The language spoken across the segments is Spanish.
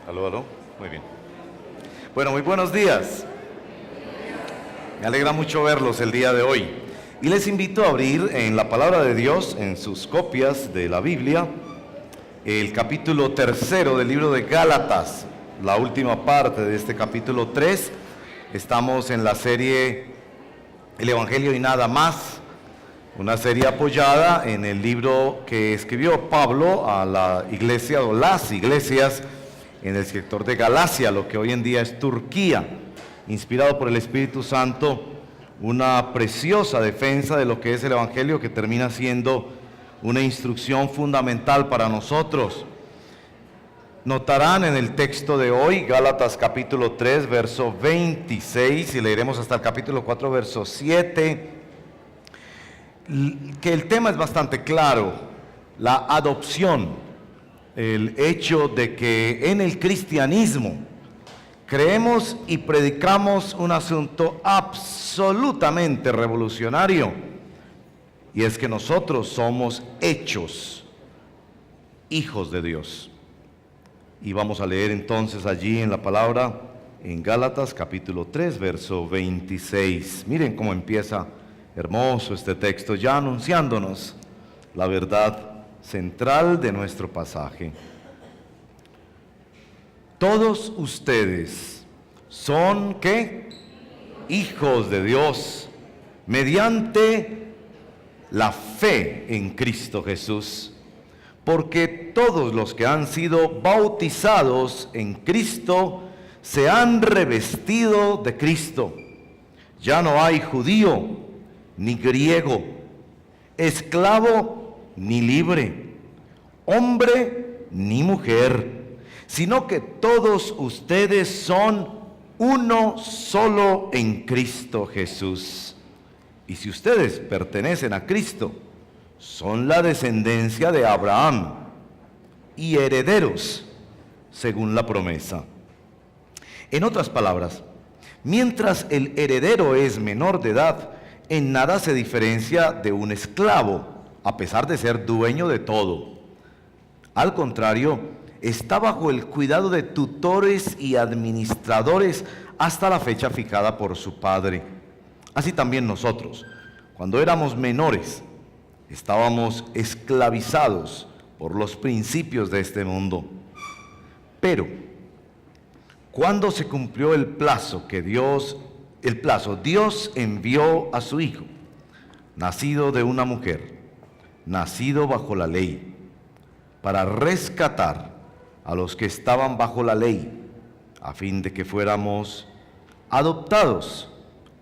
Aló, aló. Muy bien. Bueno, muy buenos días. Me alegra mucho verlos el día de hoy. Y les invito a abrir en la palabra de Dios, en sus copias de la Biblia, el capítulo 3 del libro de Gálatas, la última parte de este capítulo 3. Estamos en la serie El Evangelio y nada más, una serie apoyada en el libro que escribió Pablo a la iglesia o las iglesias en el sector de Galacia, lo que hoy en día es Turquía, inspirado por el Espíritu Santo, una preciosa defensa de lo que es el Evangelio que termina siendo una instrucción fundamental para nosotros. Notarán en el texto de hoy, Gálatas capítulo 3, verso 26, y leeremos hasta el capítulo 4, verso 7, que el tema es bastante claro: la adopción, el hecho de que en el cristianismo creemos y predicamos un asunto absolutamente revolucionario, y es que nosotros somos hechos hijos de Dios. Y vamos a leer entonces allí en la palabra, en Gálatas capítulo 3, verso 26. Miren cómo empieza hermoso este texto, ya anunciándonos la verdad central de nuestro pasaje. Todos ustedes son, ¿qué? Hijos de Dios, mediante la fe en Cristo Jesús. Porque todos los que han sido bautizados en Cristo se han revestido de Cristo. Ya no hay judío ni griego, esclavo ni libre, hombre ni mujer, sino que todos ustedes son uno solo en Cristo Jesús. Y si ustedes pertenecen a Cristo, son la descendencia de Abraham y herederos según la promesa. En otras palabras, mientras el heredero es menor de edad, en nada se diferencia de un esclavo, a pesar de ser dueño de todo. Al contrario, está bajo el cuidado de tutores y administradores hasta la fecha fijada por su padre. Así también nosotros, cuando éramos menores, estábamos esclavizados por los principios de este mundo. Pero, cuando se cumplió el plazo, Dios envió a su Hijo, nacido de una mujer, nacido bajo la ley, para rescatar a los que estaban bajo la ley, a fin de que fuéramos adoptados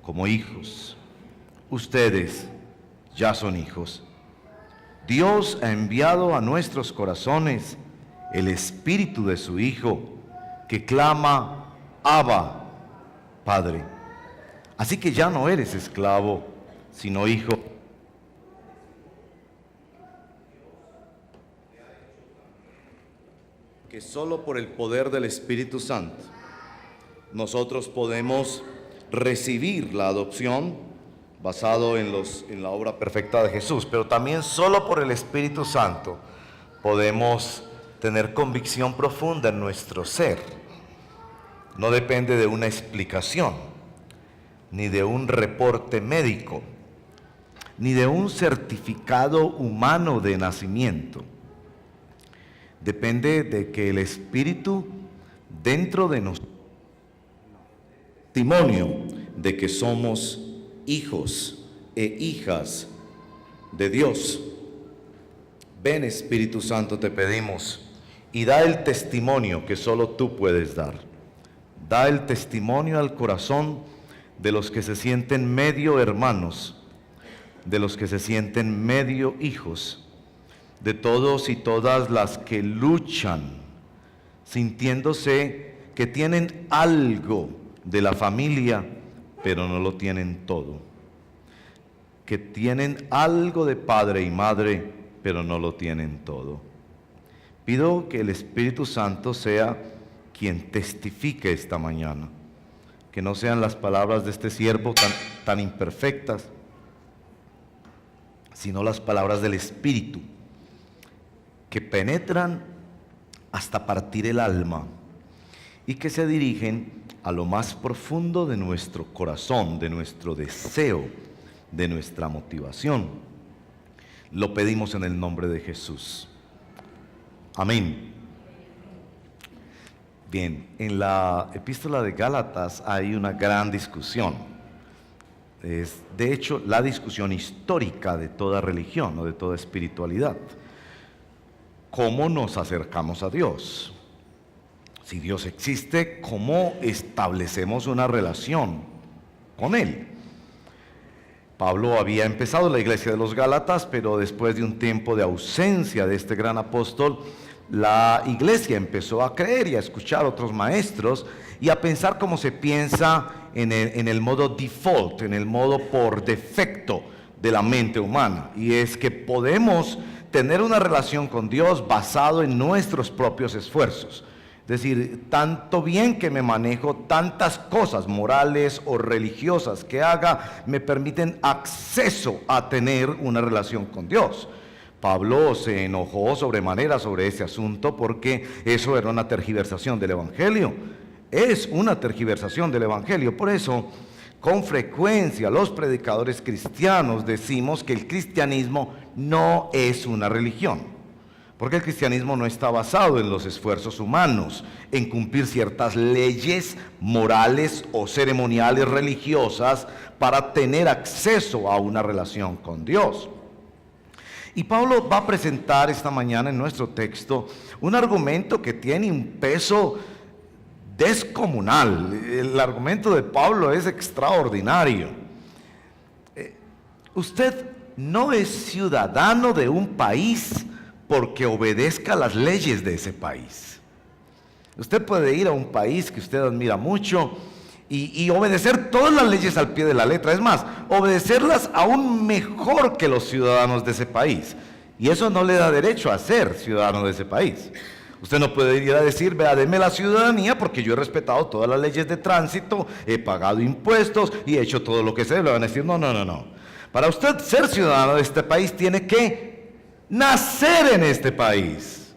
como hijos. Ustedes ya son hijos. Dios ha enviado a nuestros corazones el Espíritu de su Hijo, que clama: Abba, Padre. Así que ya no eres esclavo, sino hijo. Que solo por el poder del Espíritu Santo nosotros podemos recibir la adopción basado en la obra perfecta de Jesús, pero también solo por el Espíritu Santo podemos tener convicción profunda en nuestro ser. No depende de una explicación, ni de un reporte médico, ni de un certificado humano de nacimiento. Depende de que el Espíritu dentro de nosotros, testimonio de que somos hijos e hijas de Dios. Ven, Espíritu Santo, te pedimos, y da el testimonio que solo tú puedes dar. Da el testimonio al corazón de los que se sienten medio hermanos, de los que se sienten medio hijos, de todos y todas las que luchan, sintiéndose que tienen algo de la familia, pero no lo tienen todo. Que tienen algo de padre y madre, pero no lo tienen todo. Pido que el Espíritu Santo sea quien testifique esta mañana, que no sean las palabras de este siervo tan imperfectas, sino las palabras del Espíritu, que penetran hasta partir el alma y que se dirigen a lo más profundo de nuestro corazón, de nuestro deseo, de nuestra motivación. Lo pedimos en el nombre de Jesús. Amén. Bien, en la epístola de Gálatas hay una gran discusión. Es, de hecho, la discusión histórica de toda religión o de toda espiritualidad. ¿Cómo nos acercamos a Dios? Si Dios existe, ¿cómo establecemos una relación con Él? Pablo había empezado la iglesia de los Gálatas, pero después de un tiempo de ausencia de este gran apóstol, la iglesia empezó a creer y a escuchar a otros maestros y a pensar como se piensa en el modo default, en el modo por defecto de la mente humana. Y es que podemos tener una relación con Dios basado en nuestros propios esfuerzos. Es decir, tanto bien que me manejo, tantas cosas morales o religiosas que haga, me permiten acceso a tener una relación con Dios. Pablo se enojó sobremanera sobre ese asunto porque eso era una tergiversación del Evangelio. Es una tergiversación del Evangelio. Por eso, con frecuencia, los predicadores cristianos decimos que el cristianismo no es una religión. Porque el cristianismo no está basado en los esfuerzos humanos, en cumplir ciertas leyes morales o ceremoniales religiosas para tener acceso a una relación con Dios. Y Pablo va a presentar esta mañana en nuestro texto un argumento que tiene un peso descomunal. El argumento de Pablo es extraordinario. Usted no es ciudadano de un país porque obedezca las leyes de ese país. Usted puede ir a un país que usted admira mucho y obedecer todas las leyes al pie de la letra. Es más, obedecerlas aún mejor que los ciudadanos de ese país. Y eso no le da derecho a ser ciudadano de ese país. Usted no puede ir a decir, vea, deme la ciudadanía porque yo he respetado todas las leyes de tránsito, he pagado impuestos y he hecho todo lo que sé. Le van a decir, no. Para usted ser ciudadano de este país tiene que nacer en este país.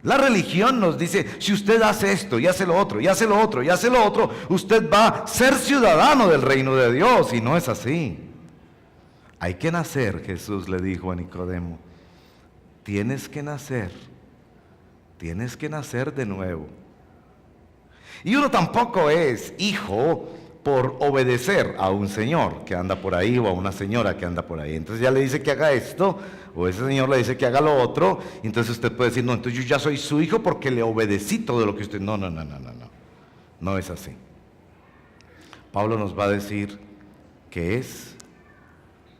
La religión nos dice, si usted hace esto y hace lo otro, y hace lo otro, y hace lo otro, usted va a ser ciudadano del reino de Dios, y no es así. Hay que nacer, Jesús le dijo a Nicodemo. Tienes que nacer de nuevo. Y uno tampoco es hijo por obedecer a un señor que anda por ahí o a una señora que anda por ahí. Entonces ya le dice que haga esto, o ese señor le dice que haga lo otro, y entonces usted puede decir, no, entonces yo ya soy su hijo porque le obedecí todo lo que usted... No. No es así. Pablo nos va a decir que es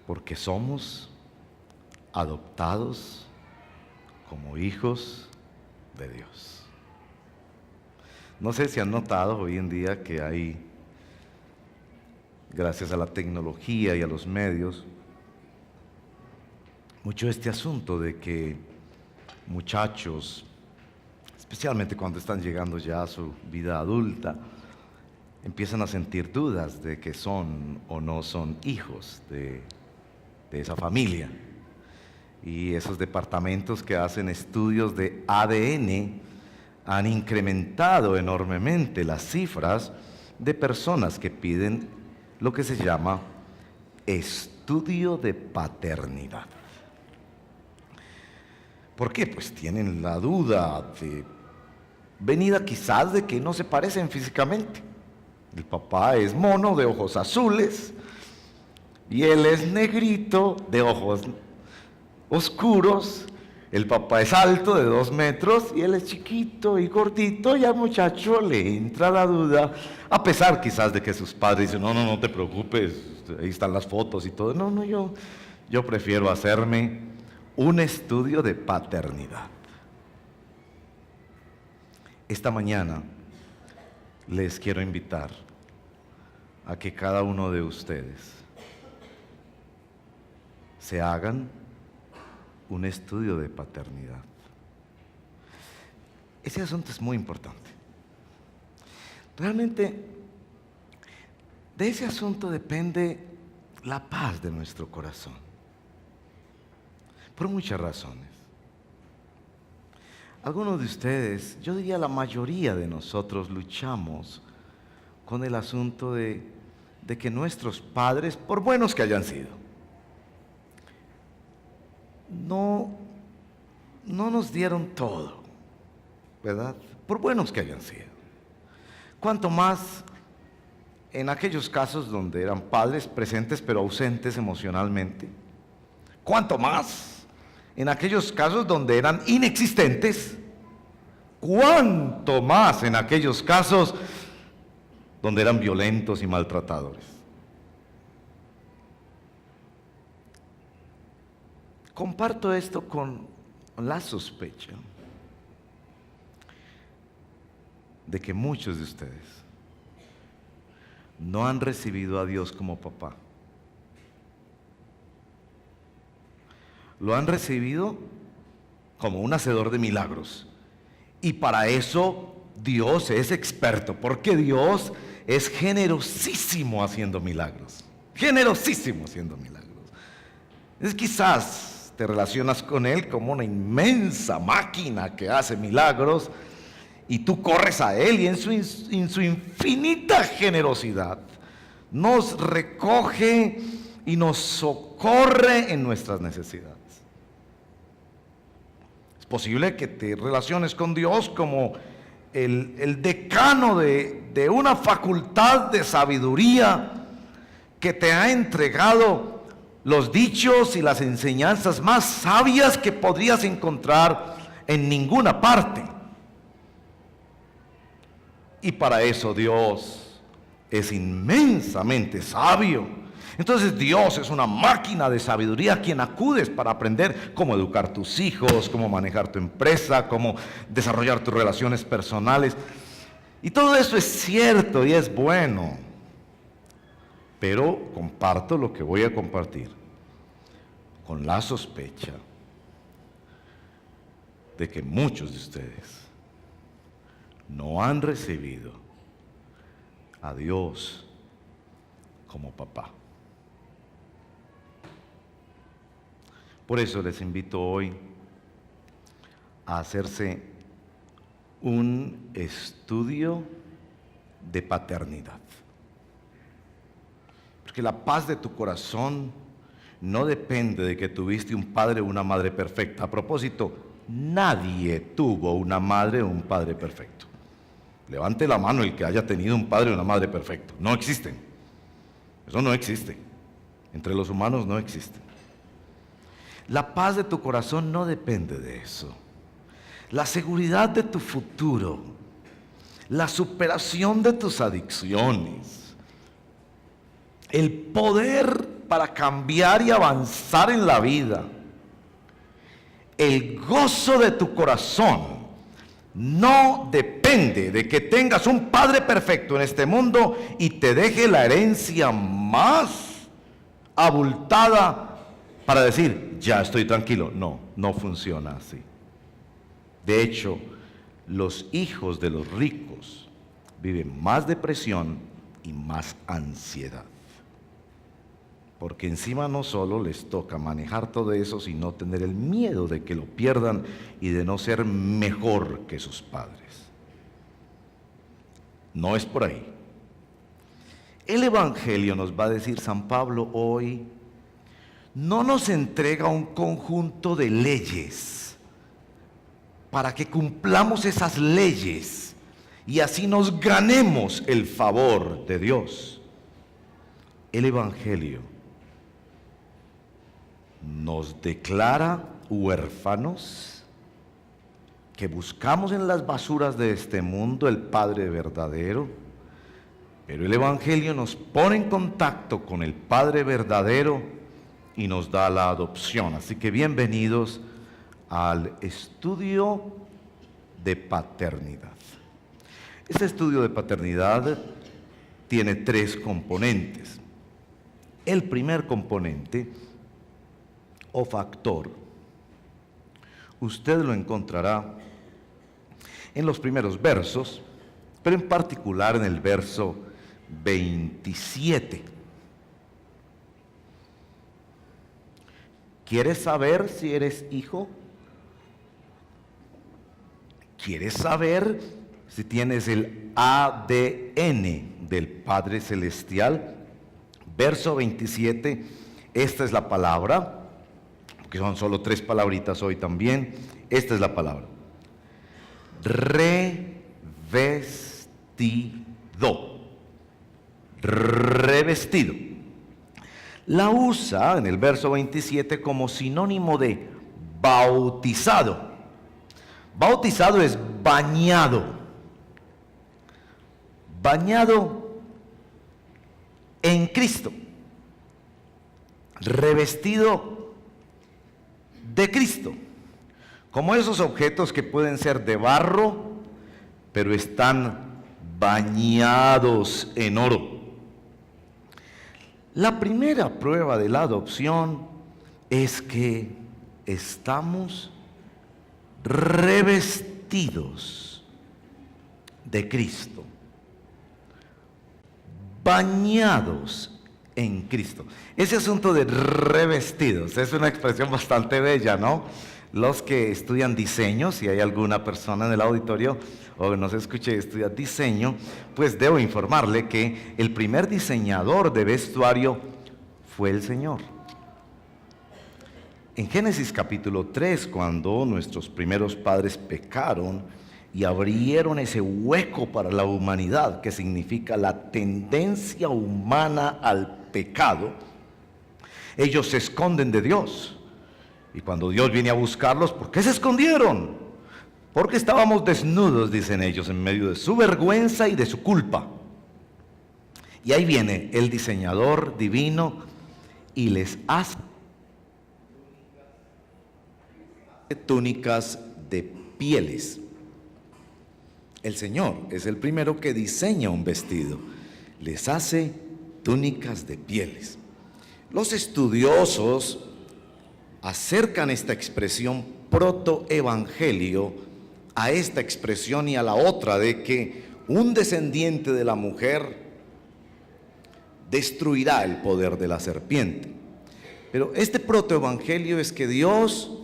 porque somos adoptados como hijos de Dios. No sé si han notado hoy en día que hay, gracias a la tecnología y a los medios, mucho este asunto de que muchachos, especialmente cuando están llegando ya a su vida adulta, empiezan a sentir dudas de que son o no son hijos de esa familia. Y esos departamentos que hacen estudios de ADN han incrementado enormemente las cifras de personas que piden lo que se llama estudio de paternidad. ¿Por qué? Pues tienen la duda venida quizás de que no se parecen físicamente. El papá es mono de ojos azules y él es negrito de ojos oscuros. El papá es alto de 2 metros y él es chiquito y gordito, y al muchacho le entra la duda, a pesar quizás de que sus padres dicen, no te preocupes, ahí están las fotos y todo. Yo prefiero hacerme un estudio de paternidad. Esta mañana les quiero invitar a que cada uno de ustedes se hagan un estudio de paternidad. Ese asunto es muy importante. Realmente, de ese asunto depende la paz de nuestro corazón. Por muchas razones. Algunos de ustedes, yo diría la mayoría de nosotros, luchamos con el asunto de que nuestros padres, por buenos que hayan sido, no nos dieron todo, ¿verdad? Por buenos que hayan sido. Cuanto más en aquellos casos donde eran padres presentes pero ausentes emocionalmente. Cuanto más en aquellos casos donde eran inexistentes. Cuanto más en aquellos casos donde eran violentos y maltratadores. Comparto esto con la sospecha de que muchos de ustedes no han recibido a Dios como papá. Lo han recibido como un hacedor de milagros. Y para eso Dios es experto, porque Dios es generosísimo haciendo milagros. Generosísimo haciendo milagros. Es quizás te relacionas con Él como una inmensa máquina que hace milagros, y tú corres a Él y en su infinita generosidad nos recoge y nos socorre en nuestras necesidades. Es posible que te relaciones con Dios como el decano de una facultad de sabiduría que te ha entregado los dichos y las enseñanzas más sabias que podrías encontrar en ninguna parte. Y para eso Dios es inmensamente sabio. Entonces Dios es una máquina de sabiduría a quien acudes para aprender cómo educar tus hijos, cómo manejar tu empresa, cómo desarrollar tus relaciones personales. Y todo eso es cierto y es bueno. Pero comparto lo que voy a compartir con la sospecha de que muchos de ustedes no han recibido a Dios como papá. Por eso les invito hoy a hacerse un estudio de paternidad. Porque la paz de tu corazón no depende de que tuviste un padre o una madre perfecta. A propósito, nadie tuvo una madre o un padre perfecto. Levante la mano el que haya tenido un padre o una madre perfecto. No existen. Eso no existe. Entre los humanos no existe. La paz de tu corazón no depende de eso. La seguridad de tu futuro, la superación de tus adicciones, el poder para cambiar y avanzar en la vida, el gozo de tu corazón no depende de que tengas un padre perfecto en este mundo y te deje la herencia más abultada para decir, ya estoy tranquilo. No, no funciona así. De hecho, los hijos de los ricos viven más depresión y más ansiedad. Porque encima no solo les toca manejar todo eso, sino tener el miedo de que lo pierdan y de no ser mejor que sus padres. No es por ahí. El Evangelio, nos va a decir San Pablo hoy, no nos entrega un conjunto de leyes para que cumplamos esas leyes y así nos ganemos el favor de Dios. El Evangelio nos declara huérfanos que buscamos en las basuras de este mundo el Padre verdadero, pero el Evangelio nos pone en contacto con el Padre verdadero y nos da la adopción. Así que bienvenidos al estudio de paternidad. Este estudio de paternidad tiene 3 componentes. El primer componente o factor, usted lo encontrará en los primeros versos, pero en particular en el verso 27. ¿Quieres saber si eres hijo? ¿Quieres saber si tienes el ADN del Padre Celestial? Verso 27, esta es la palabra, que son solo 3 palabritas hoy también. Esta es la palabra: revestido. Revestido. La usa en el verso 27 como sinónimo de bautizado. Bautizado es bañado. Bañado en Cristo. Revestido de Cristo. Como esos objetos que pueden ser de barro, pero están bañados en oro. La primera prueba de la adopción es que estamos revestidos de Cristo, bañados en Cristo. Ese asunto de revestidos es una expresión bastante bella, ¿no? Los que estudian diseño, si hay alguna persona en el auditorio o nos escuche estudiar diseño, pues debo informarle que el primer diseñador de vestuario fue el Señor. En Génesis capítulo 3, cuando nuestros primeros padres pecaron y abrieron ese hueco para la humanidad, que significa la tendencia humana al pecado, ellos se esconden de Dios. Y cuando Dios viene a buscarlos, ¿por qué se escondieron? Porque estábamos desnudos, dicen ellos, en medio de su vergüenza y de su culpa. Y ahí viene el diseñador divino y les hace túnicas de pieles. El Señor es el primero que diseña un vestido. Les hace túnicas de pieles. Los estudiosos acercan esta expresión protoevangelio a esta expresión y a la otra de que un descendiente de la mujer destruirá el poder de la serpiente. Pero este protoevangelio es que Dios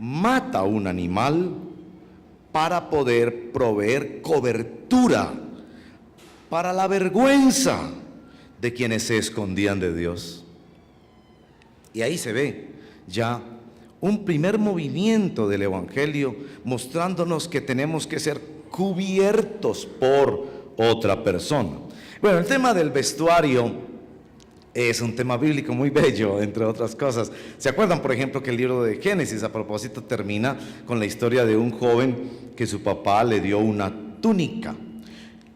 mata a un animal para poder proveer cobertura para la vergüenza de quienes se escondían de Dios. Y ahí se ve ya un primer movimiento del evangelio mostrándonos que tenemos que ser cubiertos por otra persona. Bueno, el tema del vestuario es un tema bíblico muy bello, entre otras cosas. ¿Se acuerdan, por ejemplo, que el libro de Génesis, a propósito, termina con la historia de un joven que su papá le dio una túnica?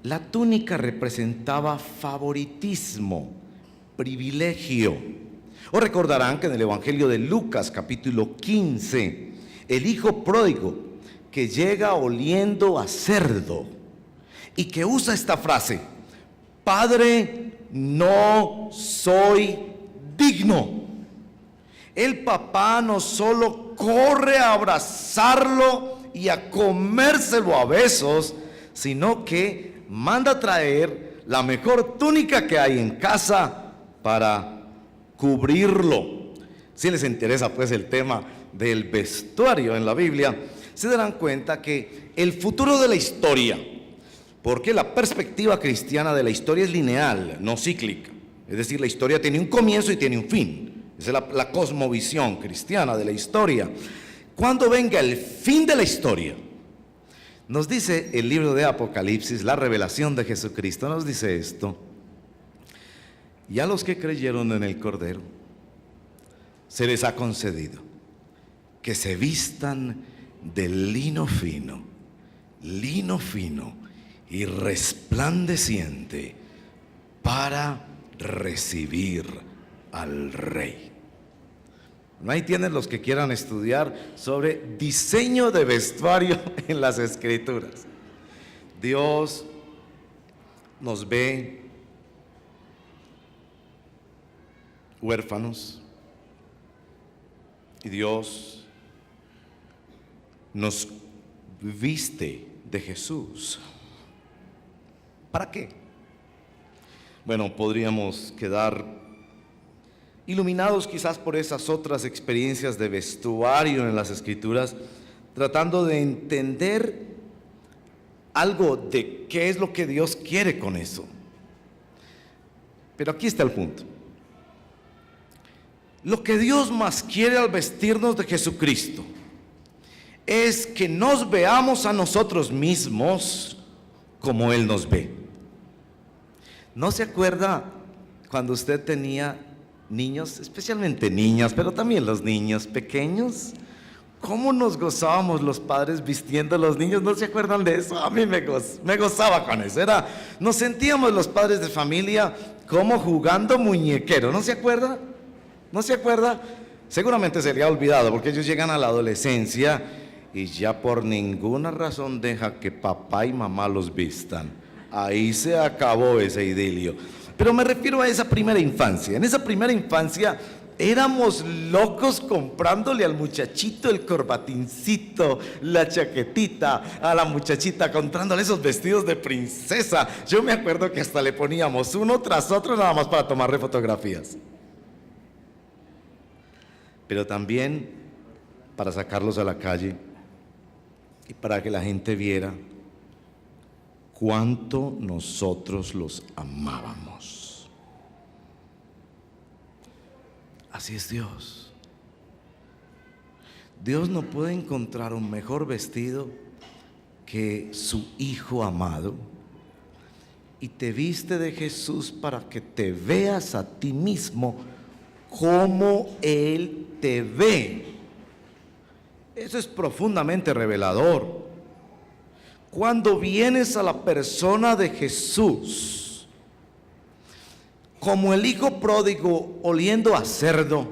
La túnica representaba favoritismo, privilegio. O recordarán que en el Evangelio de Lucas, capítulo 15, el hijo pródigo que llega oliendo a cerdo y que usa esta frase: Padre, no soy digno. El papá no solo corre a abrazarlo y a comérselo a besos, sino que manda traer la mejor túnica que hay en casa para cubrirlo. Si les interesa pues el tema del vestuario en la Biblia, se darán cuenta que el futuro de la historia, porque la perspectiva cristiana de la historia es lineal, no cíclica, es decir, la historia tiene un comienzo y tiene un fin. Esa es la cosmovisión cristiana de la historia. Cuando venga el fin de la historia, nos dice el libro de Apocalipsis, la revelación de Jesucristo, nos dice esto: y a los que creyeron en el Cordero se les ha concedido que se vistan de lino fino y resplandeciente para recibir al Rey. Ahí tienen los que quieran estudiar sobre diseño de vestuario en las Escrituras. Dios nos ve huérfanos y Dios nos viste de Jesús. ¿Para qué? Bueno, podríamos quedar iluminados quizás por esas otras experiencias de vestuario en las Escrituras, tratando de entender algo de qué es lo que Dios quiere con eso. Pero aquí está el punto. Lo que Dios más quiere al vestirnos de Jesucristo es que nos veamos a nosotros mismos como Él nos ve. ¿No se acuerda cuando usted tenía niños, especialmente niñas, pero también los niños pequeños? ¿Cómo nos gozábamos los padres vistiendo a los niños? ¿No se acuerdan de eso? A mí me gozaba con eso. Nos sentíamos los padres de familia como jugando muñequero. ¿No se acuerda? ¿No se acuerda? Seguramente se le ha olvidado porque ellos llegan a la adolescencia y ya por ninguna razón deja que papá y mamá los vistan. Ahí se acabó ese idilio. Pero me refiero a esa primera infancia. En esa primera infancia éramos locos comprándole al muchachito el corbatincito, la chaquetita, a la muchachita comprándole esos vestidos de princesa. Yo me acuerdo que hasta le poníamos uno tras otro nada más para tomarle fotografías. Pero también para sacarlos a la calle y para que la gente viera cuánto nosotros los amábamos. Así es Dios. Dios no puede encontrar un mejor vestido que su Hijo amado, y te viste de Jesús para que te veas a ti mismo como Él te ve. Eso es profundamente revelador. Cuando vienes a la persona de Jesús como el hijo pródigo oliendo a cerdo,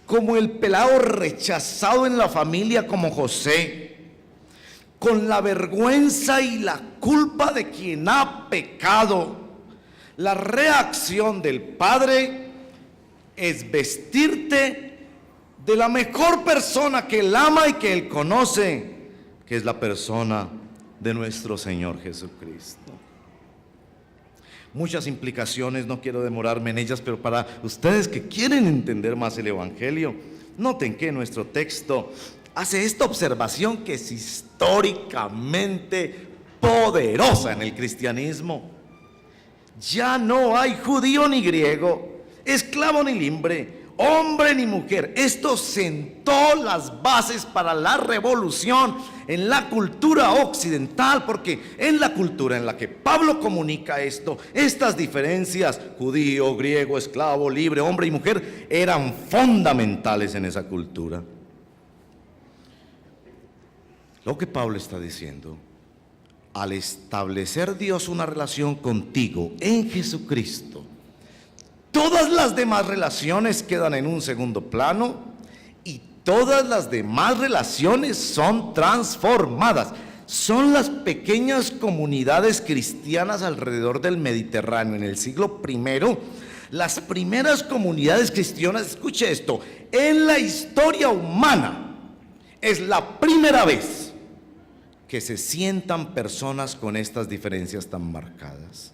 como el pelado rechazado en la familia como José, con la vergüenza y la culpa de quien ha pecado, la reacción del Padre es vestirte de la mejor persona que Él ama y que Él conoce, que es la persona de nuestro Señor Jesucristo. Muchas implicaciones, no quiero demorarme en ellas, pero para ustedes que quieren entender más el Evangelio, noten que nuestro texto hace esta observación que es históricamente poderosa en el cristianismo. Ya no hay judío ni griego, esclavo ni libre, hombre ni mujer. Esto sentó las bases para la revolución en la cultura occidental, porque en la cultura en la que Pablo comunica esto, estas diferencias, judío, griego, esclavo, libre, hombre y mujer, eran fundamentales en esa cultura. Lo que Pablo está diciendo, al establecer Dios una relación contigo en Jesucristo, todas las demás relaciones quedan en un segundo plano y todas las demás relaciones son transformadas. Son las pequeñas comunidades cristianas alrededor del Mediterráneo en el siglo I, las primeras comunidades cristianas, escuche esto, en la historia humana. Es la primera vez que se sientan personas con estas diferencias tan marcadas.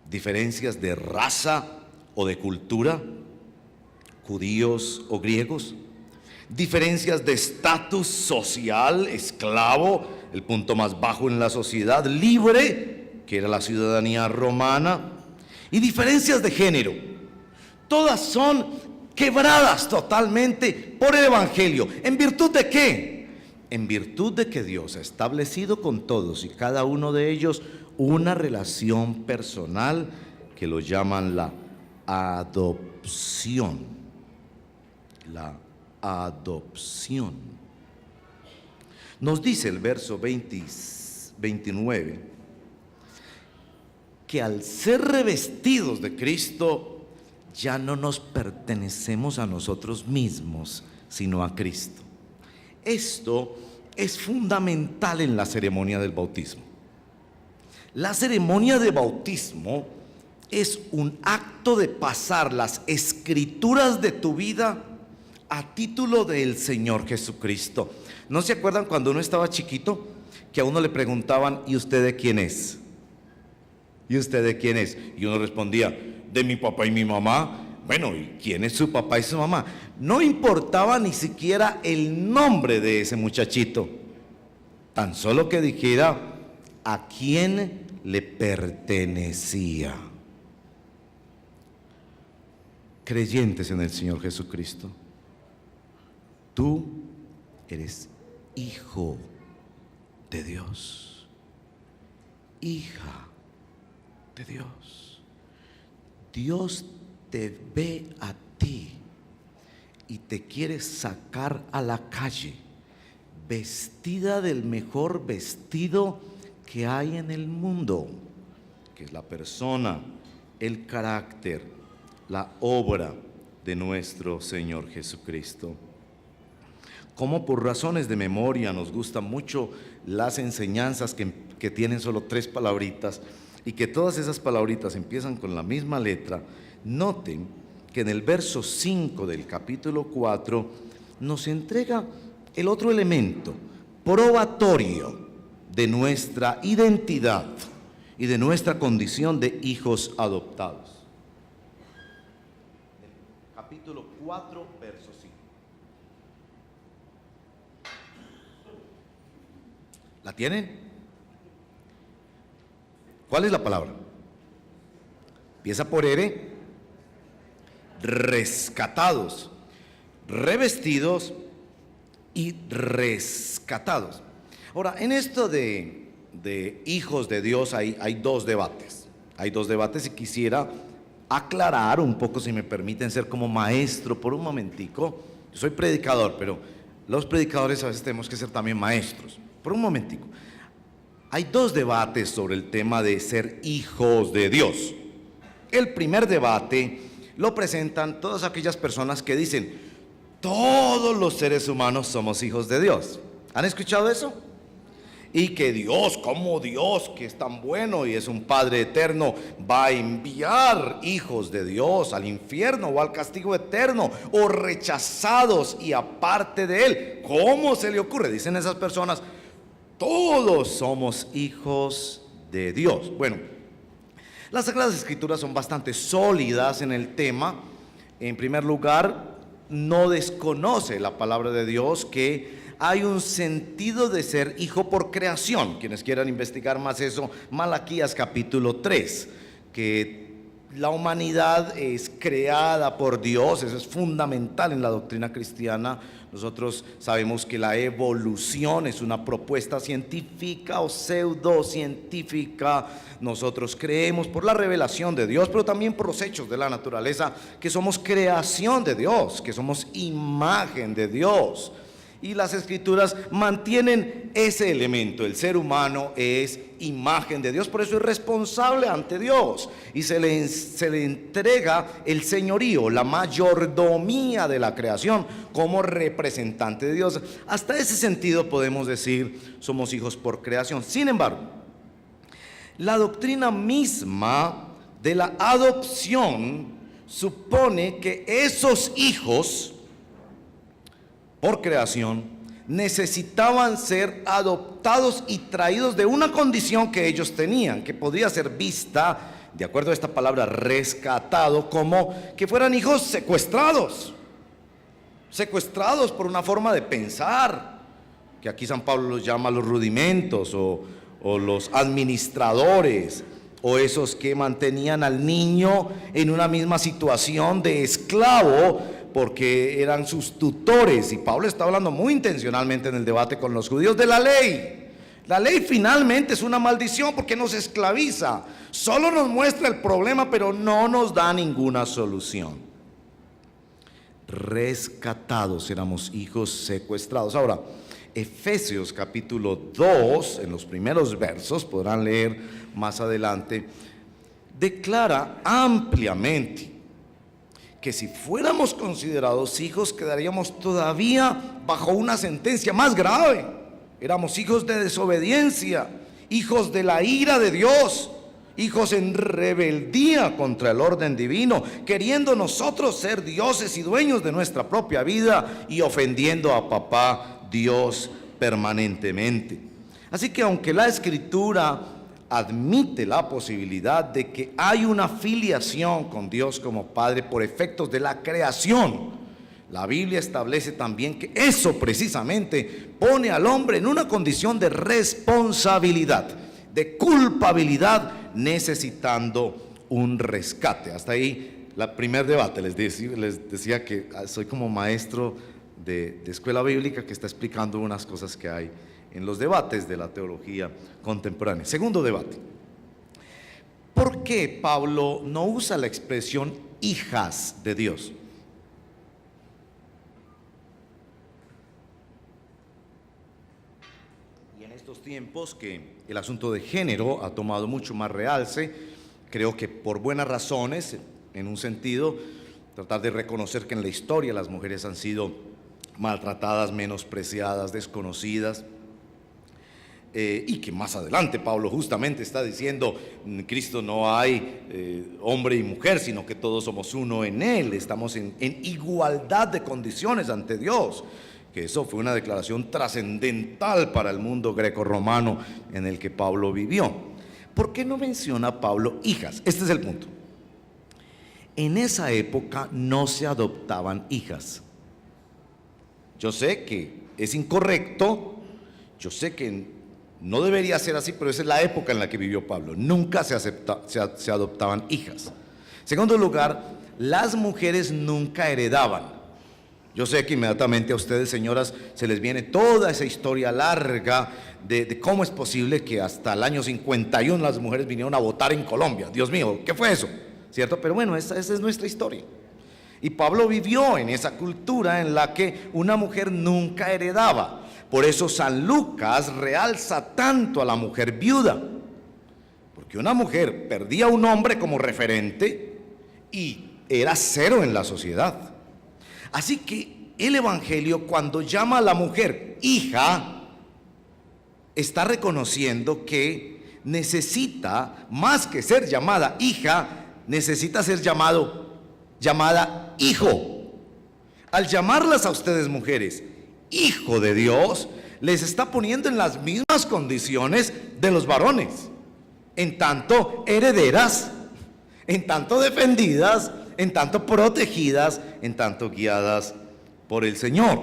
Diferencias de raza o de cultura, judíos o griegos, diferencias de estatus social, esclavo, el punto más bajo en la sociedad, libre, que era la ciudadanía romana, y diferencias de género. Todas son quebradas totalmente por el Evangelio. ¿En virtud de qué? En virtud de que Dios ha establecido con todos y cada uno de ellos una relación personal que lo llaman la adopción. La adopción. Nos dice el verso 29 que al ser revestidos de Cristo ya no nos pertenecemos a nosotros mismos, sino a Cristo. Esto es fundamental en la ceremonia del bautismo. La ceremonia de bautismo es un acto de pasar las escrituras de tu vida a título del Señor Jesucristo. ¿No se acuerdan cuando uno estaba chiquito que a uno le preguntaban, ¿y usted de quién es? ¿Y usted de quién es? Y uno respondía, de mi papá y mi mamá. Bueno, ¿y quién es su papá y su mamá? No importaba ni siquiera el nombre de ese muchachito, tan solo que dijera a quién le pertenecía. Creyentes en el Señor Jesucristo, tú eres hijo de Dios, hija de Dios. Dios te ve a ti y te quiere sacar a la calle vestida del mejor vestido que hay en el mundo, que es la persona, el carácter, la obra de nuestro Señor Jesucristo. Como por razones de memoria nos gustan mucho las enseñanzas que tienen solo 3 palabritas y que todas esas palabritas empiezan con la misma letra, noten que en el verso 5 del capítulo 4 nos entrega el otro elemento probatorio de nuestra identidad y de nuestra condición de hijos adoptados. Capítulo 4, verso 5. ¿La tienen? ¿Cuál es la palabra? Empieza por R. Rescatados, revestidos y rescatados. Ahora, en esto de hijos de Dios hay 2 debates. Hay 2 debates y quisiera aclarar un poco, si me permiten ser como maestro por un momentico. Yo soy predicador, pero los predicadores a veces tenemos que ser también maestros. Por un momentico. Hay 2 debates sobre el tema de ser hijos de Dios. El primer debate lo presentan todas aquellas personas que dicen: todos los seres humanos somos hijos de Dios. ¿Han escuchado eso? Y que Dios, como Dios, que es tan bueno y es un Padre eterno, va a enviar hijos de Dios al infierno o al castigo eterno, o rechazados y aparte de Él. ¿Cómo se le ocurre? Dicen esas personas: todos somos hijos de Dios. Bueno, las Sagradas Escrituras son bastante sólidas en el tema. En primer lugar, no desconoce la palabra de Dios que hay un sentido de ser hijo por creación. Quienes quieran investigar más eso, Malaquías capítulo 3, que la humanidad es creada por Dios. Eso es fundamental en la doctrina cristiana. Nosotros sabemos que la evolución es una propuesta científica o pseudocientífica. Nosotros creemos por la revelación de Dios, pero también por los hechos de la naturaleza, que somos creación de Dios, que somos imagen de Dios. Y las Escrituras mantienen ese elemento: el ser humano es imagen de Dios, por eso es responsable ante Dios y se le entrega el señorío, la mayordomía de la creación como representante de Dios. Hasta ese sentido podemos decir somos hijos por creación. Sin embargo, la doctrina misma de la adopción supone que esos hijos por creación necesitaban ser adoptados y traídos de una condición que ellos tenían, que podía ser vista, de acuerdo a esta palabra rescatado, como que fueran hijos secuestrados por una forma de pensar, que aquí San Pablo los llama los rudimentos o los administradores, o esos que mantenían al niño en una misma situación de esclavo porque eran sus tutores. Y Pablo está hablando muy intencionalmente en el debate con los judíos de la ley. La ley finalmente es una maldición porque nos esclaviza, solo nos muestra el problema pero no nos da ninguna solución. Rescatados, éramos hijos secuestrados. Ahora, Efesios capítulo 2, en los primeros versos, podrán leer más adelante, declara ampliamente que si fuéramos considerados hijos, quedaríamos todavía bajo una sentencia más grave. Éramos hijos de desobediencia, hijos de la ira de Dios, hijos en rebeldía contra el orden divino, queriendo nosotros ser dioses y dueños de nuestra propia vida y ofendiendo a papá Dios permanentemente. Así que aunque la Escritura admite la posibilidad de que hay una filiación con Dios como Padre por efectos de la creación. La Biblia establece también que eso precisamente pone al hombre en una condición de responsabilidad, de culpabilidad, necesitando un rescate. Hasta ahí el primer debate. Les decía que soy como maestro de escuela bíblica que está explicando unas cosas que hay en los debates de la teología contemporánea. Segundo debate: ¿por qué Pablo no usa la expresión hijas de Dios? Y en estos tiempos que el asunto de género ha tomado mucho más realce, creo que por buenas razones, en un sentido, tratar de reconocer que en la historia las mujeres han sido maltratadas, menospreciadas, desconocidas, y que más adelante Pablo justamente está diciendo: en Cristo no hay hombre y mujer, sino que todos somos uno en Él, estamos en igualdad de condiciones ante Dios. Que eso fue una declaración trascendental para el mundo greco-romano en el que Pablo vivió. ¿Por qué no menciona Pablo hijas? Este es el punto. En esa época no se adoptaban hijas. Yo sé que es incorrecto, yo sé que no debería ser así, pero esa es la época en la que vivió Pablo. Nunca se adoptaban hijas. Segundo lugar, las mujeres nunca heredaban. Yo sé que inmediatamente a ustedes, señoras, se les viene toda esa historia larga de cómo es posible que hasta el año 51 las mujeres vinieron a votar en Colombia. Dios mío, ¿qué fue eso? ¿Cierto? Pero bueno, esa es nuestra historia. Y Pablo vivió en esa cultura en la que una mujer nunca heredaba. Por eso San Lucas realza tanto a la mujer viuda, porque una mujer perdía a un hombre como referente y era cero en la sociedad. Así que el Evangelio, cuando llama a la mujer hija, está reconociendo que necesita, más que ser llamada hija, necesita ser llamada hijo. Al llamarlas a ustedes mujeres hijo de Dios, les está poniendo en las mismas condiciones de los varones, en tanto herederas, en tanto defendidas, en tanto protegidas, en tanto guiadas por el Señor.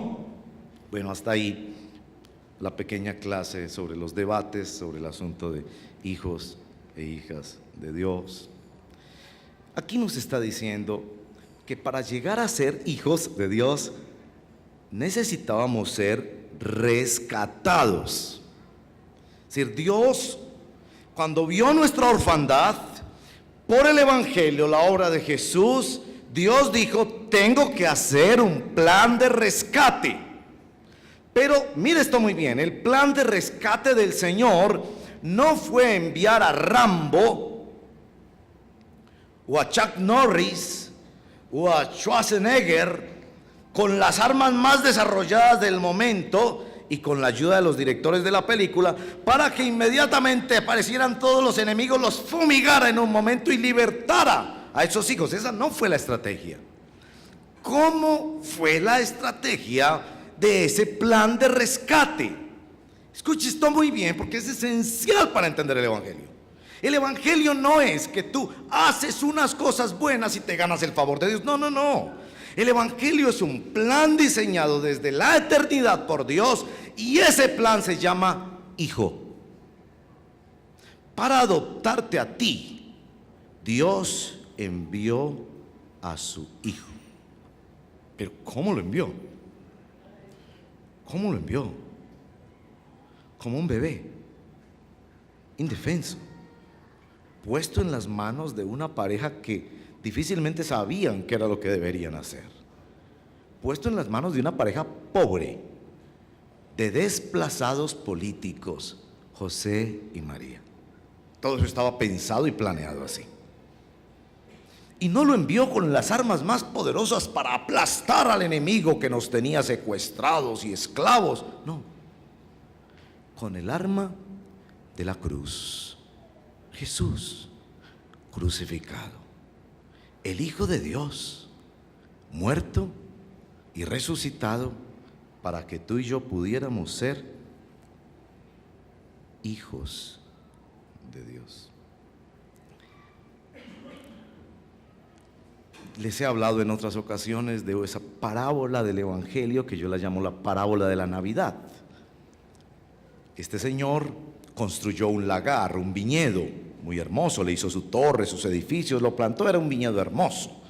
Bueno, hasta ahí la pequeña clase sobre los debates sobre el asunto de hijos e hijas de Dios. Aquí nos está diciendo que para llegar a ser hijos de Dios necesitábamos ser rescatados. Es decir, Dios, cuando vio nuestra orfandad, por el Evangelio, la obra de Jesús, Dios dijo: tengo que hacer un plan de rescate. Pero mire esto muy bien, el plan de rescate del Señor no fue enviar a Rambo o a Chuck Norris o a Schwarzenegger con las armas más desarrolladas del momento y con la ayuda de los directores de la película, para que inmediatamente aparecieran todos los enemigos, los fumigara en un momento y libertara a esos hijos. Esa no fue la estrategia. ¿Cómo fue la estrategia de ese plan de rescate? Escuche esto muy bien, porque es esencial para entender el Evangelio. El Evangelio no es que tú haces unas cosas buenas y te ganas el favor de Dios. No, no, no. El Evangelio es un plan diseñado desde la eternidad por Dios, y ese plan se llama hijo. Para adoptarte a ti, Dios envió a su hijo. Pero ¿cómo lo envió? ¿Cómo lo envió? Como un bebé, indefenso, puesto en las manos de una pareja que difícilmente sabían qué era lo que deberían hacer. Puesto en las manos de una pareja pobre, de desplazados políticos, José y María. Todo eso estaba pensado y planeado así. Y no lo envió con las armas más poderosas para aplastar al enemigo que nos tenía secuestrados y esclavos. No, con el arma de la cruz. Jesús crucificado, el Hijo de Dios, muerto y resucitado para que tú y yo pudiéramos ser hijos de Dios. Les he hablado en otras ocasiones de esa parábola del Evangelio que yo la llamo la parábola de la Navidad. Este señor construyó un lagar, un viñedo muy hermoso, le hizo su torre, sus edificios, lo plantó, era un viñedo hermoso,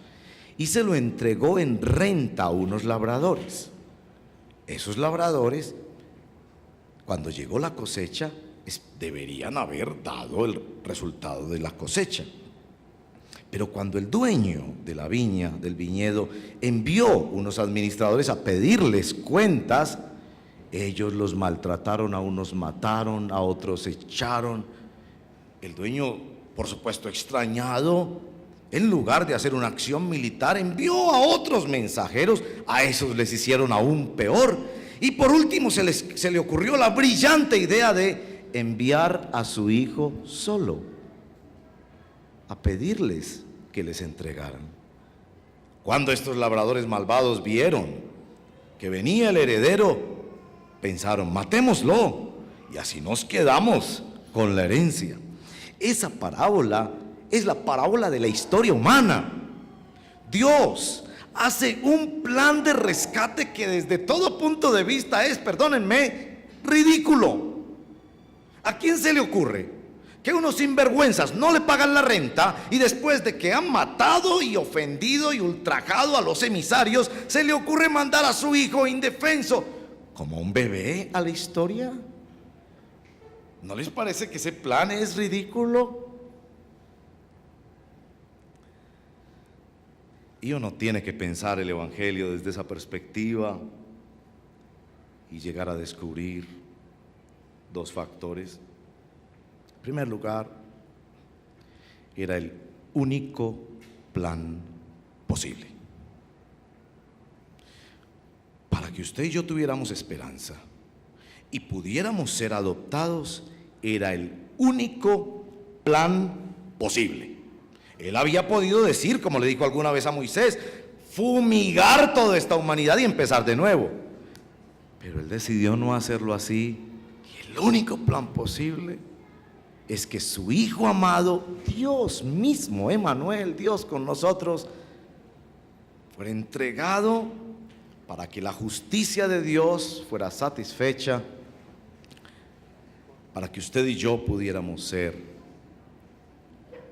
y se lo entregó en renta a unos labradores. Esos labradores, cuando llegó la cosecha, deberían haber dado el resultado de la cosecha. Pero cuando el dueño de la viña, del viñedo, envió unos administradores a pedirles cuentas, ellos los maltrataron, a unos mataron, a otros echaron. El dueño, por supuesto extrañado, en lugar de hacer una acción militar, envió a otros mensajeros. A esos les hicieron aún peor. Y por último se le ocurrió la brillante idea de enviar a su hijo solo a pedirles que les entregaran. Cuando estos labradores malvados vieron que venía el heredero, pensaron: matémoslo y así nos quedamos con la herencia. Esa parábola es la parábola de la historia humana. Dios hace un plan de rescate que desde todo punto de vista es, perdónenme, ridículo. ¿A quién se le ocurre que unos sinvergüenzas no le pagan la renta y después de que han matado y ofendido y ultrajado a los emisarios, se le ocurre mandar a su hijo indefenso como un bebé a la historia? ¿No les parece que ese plan es ridículo? Y uno tiene que pensar el Evangelio desde esa perspectiva y llegar a descubrir dos factores. En primer lugar, era el único plan posible. Para que usted y yo tuviéramos esperanza y pudiéramos ser adoptados, era el único plan posible. Él había podido decir, como le dijo alguna vez a Moisés, fumigar toda esta humanidad y empezar de nuevo. Pero él decidió no hacerlo así. Y el único plan posible es que su Hijo amado, Dios mismo, Emmanuel, Dios con nosotros, fuera entregado para que la justicia de Dios fuera satisfecha, para que usted y yo pudiéramos ser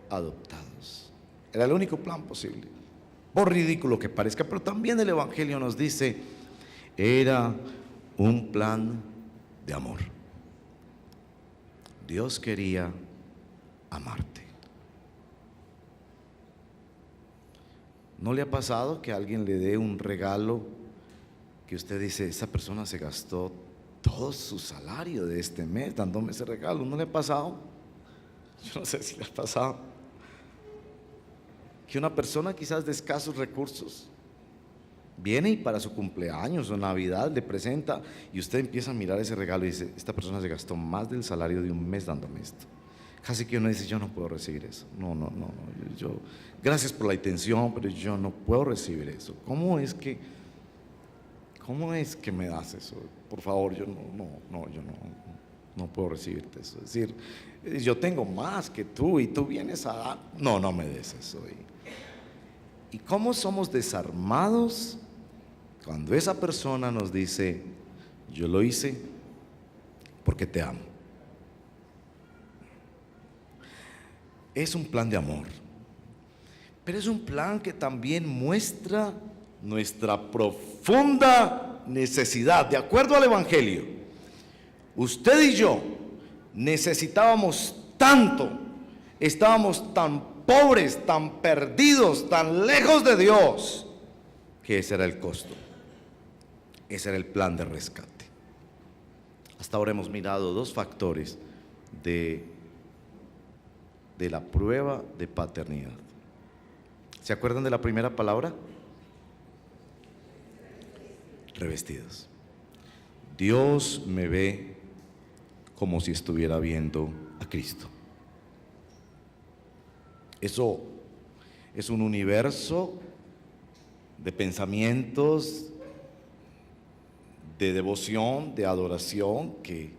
adoptados. Era el único plan posible, por ridículo que parezca, pero también el Evangelio nos dice, era un plan de amor. Dios quería amarte. ¿No le ha pasado que alguien le dé un regalo que usted dice, esa persona se gastó todo su salario de este mes dándome ese regalo? ¿No le ha pasado? Yo no sé si le ha pasado. Que una persona quizás de escasos recursos viene y para su cumpleaños o Navidad le presenta y usted empieza a mirar ese regalo y dice, esta persona se gastó más del salario de un mes dándome esto. Casi que uno dice, yo no puedo recibir eso. No, yo, gracias por la intención, pero yo no puedo recibir eso. ¿Cómo es que me das eso? Por favor, yo no puedo recibirte eso. Es decir, yo tengo más que tú y tú vienes a dar. No me des eso. ¿Y cómo somos desarmados cuando esa persona nos dice, yo lo hice porque te amo? Es un plan de amor, pero es un plan que también muestra nuestra profunda necesidad. De acuerdo al Evangelio, usted y yo necesitábamos tanto, estábamos tan pobres, tan perdidos, tan lejos de Dios, que ese era el costo, ese era el plan de rescate. Hasta ahora hemos mirado dos factores de la prueba de paternidad. ¿Se acuerdan de la primera palabra? Revestidos. Dios me ve como si estuviera viendo a Cristo. Eso es un universo de pensamientos, de devoción, de adoración que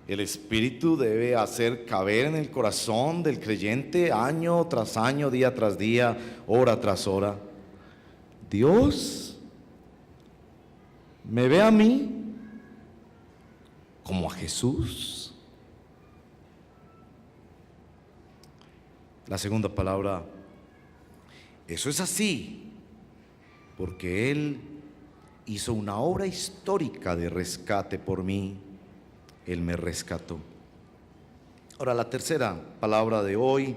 El Espíritu debe hacer caber en el corazón del creyente año tras año, día tras día, hora tras hora. Dios me ve a mí como a Jesús. La segunda palabra, eso es así, porque Él hizo una obra histórica de rescate por mí. Él me rescató. Ahora, la tercera palabra de hoy,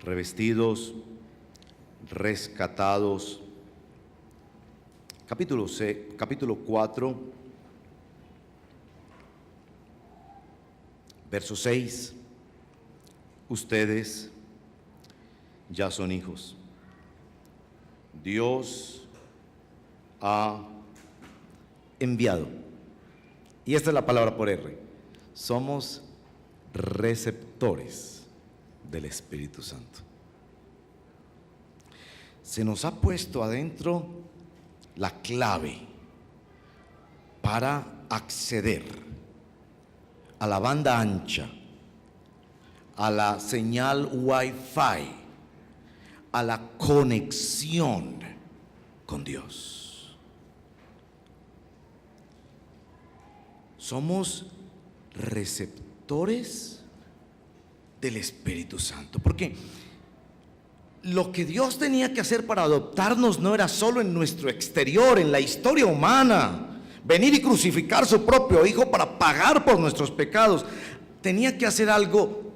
revestidos, rescatados. Capítulo 4, verso 6. Ustedes ya son hijos. Dios ha enviado. Y esta es la palabra por R. Somos receptores del Espíritu Santo. Se nos ha puesto adentro la clave para acceder a la banda ancha, a la señal Wi-Fi, a la conexión con Dios. Somos receptores del Espíritu Santo, porque lo que Dios tenía que hacer para adoptarnos no era solo en nuestro exterior, en la historia humana, venir y crucificar su propio Hijo para pagar por nuestros pecados. Tenía que hacer algo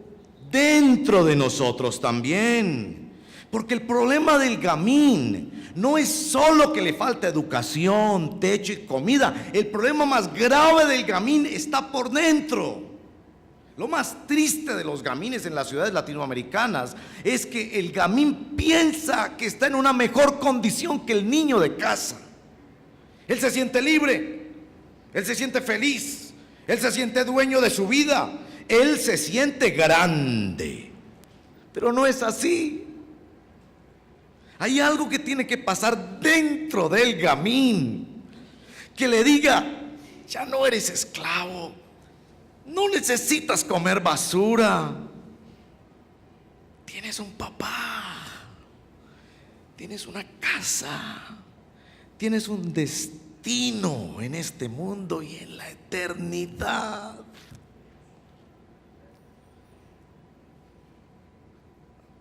dentro de nosotros también, porque el problema del gamín no es solo que le falta educación, techo y comida. El problema más grave del gamín está por dentro. Lo más triste de los gamines en las ciudades latinoamericanas es que el gamín piensa que está en una mejor condición que el niño de casa. Él se siente libre, él se siente feliz, él se siente dueño de su vida, él se siente grande. Pero no es así. Hay algo que tiene que pasar dentro del gamín, que le diga: ya no eres esclavo, no necesitas comer basura, tienes un papá, tienes una casa, tienes un destino en este mundo y en la eternidad.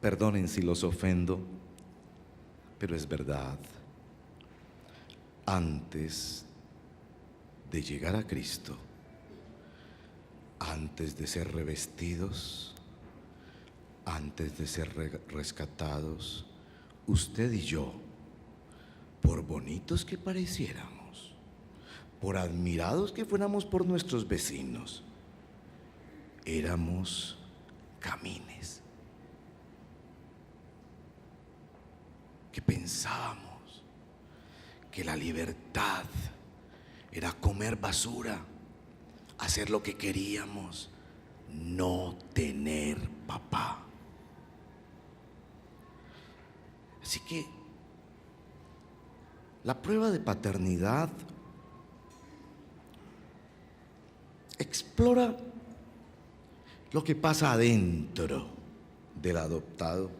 Perdonen si los ofendo, pero es verdad. Antes de llegar a Cristo, antes de ser revestidos, antes de ser rescatados, usted y yo, por bonitos que pareciéramos, por admirados que fuéramos por nuestros vecinos, éramos gamines que pensábamos que la libertad era comer basura, hacer lo que queríamos, no tener papá. Así que la prueba de paternidad explora lo que pasa adentro del adoptado.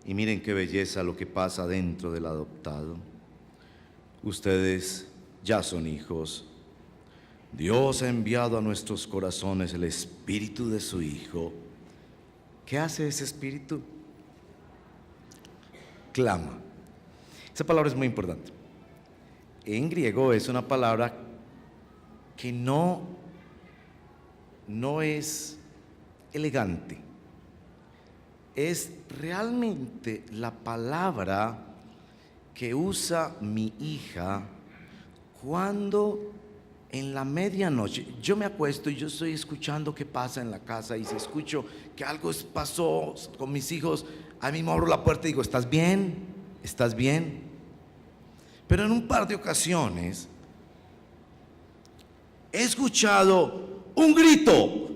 Y miren qué belleza lo que pasa dentro del adoptado. Ustedes ya son hijos. Dios ha enviado a nuestros corazones el Espíritu de su Hijo. ¿Qué hace ese Espíritu? Clama. Esa palabra es muy importante. En griego es una palabra que no es elegante. Es realmente la palabra que usa mi hija cuando en la medianoche yo me acuesto y yo estoy escuchando qué pasa en la casa, y si escucho que algo pasó con mis hijos, a mí me abro la puerta y digo: ¿estás bien? ¿Estás bien? Pero en un par de ocasiones he escuchado un grito: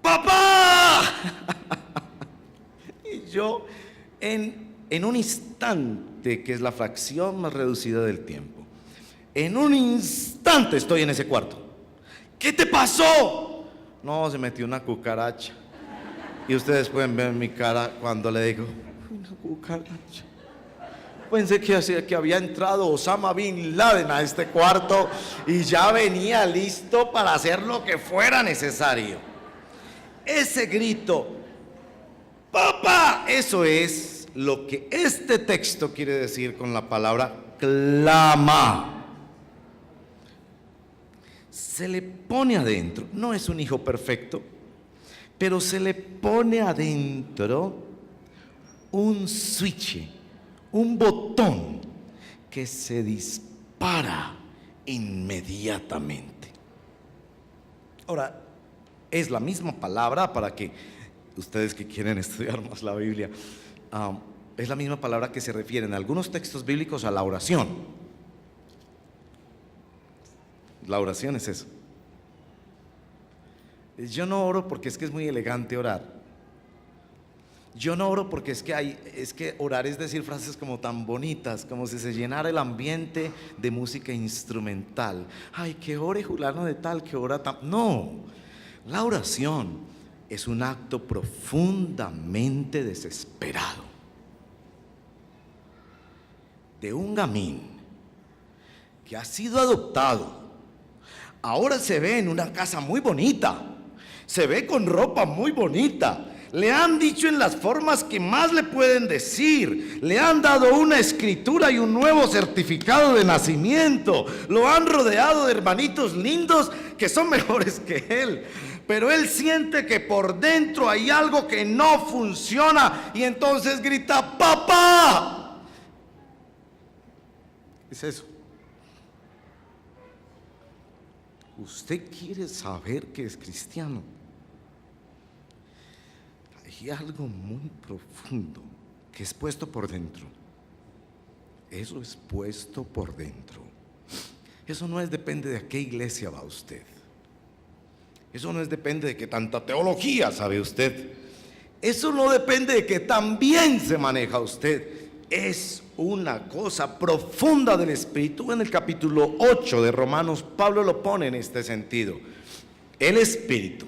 ¡papá! Y yo en un instante, que es la fracción más reducida del tiempo, en un instante estoy en ese cuarto. ¿Qué te pasó? No, se metió una cucaracha. Y ustedes pueden ver mi cara cuando le digo, una cucaracha. Pensé que había entrado Osama Bin Laden a este cuarto y ya venía listo para hacer lo que fuera necesario. Ese grito, papá, eso es lo que este texto quiere decir con la palabra clama. Se le pone adentro, no es un hijo perfecto, pero se le pone adentro un switch, un botón que se dispara inmediatamente. Ahora, es la misma palabra, para que ustedes que quieren estudiar más la Biblia, es la misma palabra que se refiere en algunos textos bíblicos a la oración. La oración es eso. Yo no oro porque es que es muy elegante orar. Yo no oro porque es que orar es decir frases como tan bonitas, como si se llenara el ambiente de música instrumental. Ay, que ore fulano de tal, que ora tan... No, la oración es un acto profundamente desesperado de un gamín que ha sido adoptado. Ahora se ve en una casa muy bonita, se ve con ropa muy bonita. Le han dicho en las formas que más le pueden decir. Le han dado una escritura y un nuevo certificado de nacimiento. Lo han rodeado de hermanitos lindos que son mejores que él. Pero él siente que por dentro hay algo que no funciona y entonces grita, ¡papá! ¿Qué es eso? Usted quiere saber que es cristiano. Hay algo muy profundo que es puesto por dentro. Eso es puesto por dentro. Eso no depende de a qué iglesia va usted. Eso no depende de qué tanta teología sabe usted. Eso no depende de que tan bien se maneja usted. Es una cosa profunda del Espíritu. En el capítulo 8 de Romanos, Pablo lo pone en este sentido. El Espíritu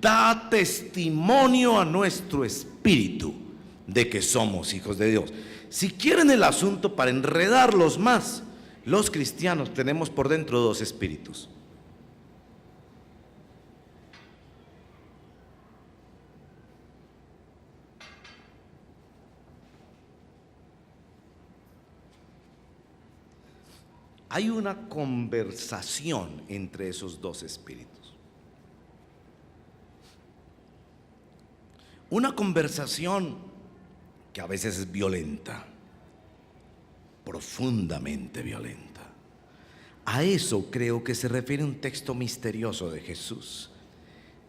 da testimonio a nuestro espíritu de que somos hijos de Dios. Si quieren el asunto para enredarlos más, los cristianos tenemos por dentro dos espíritus. Hay una conversación entre esos dos espíritus. Una conversación que a veces es violenta, profundamente violenta. A eso creo que se refiere un texto misterioso de Jesús.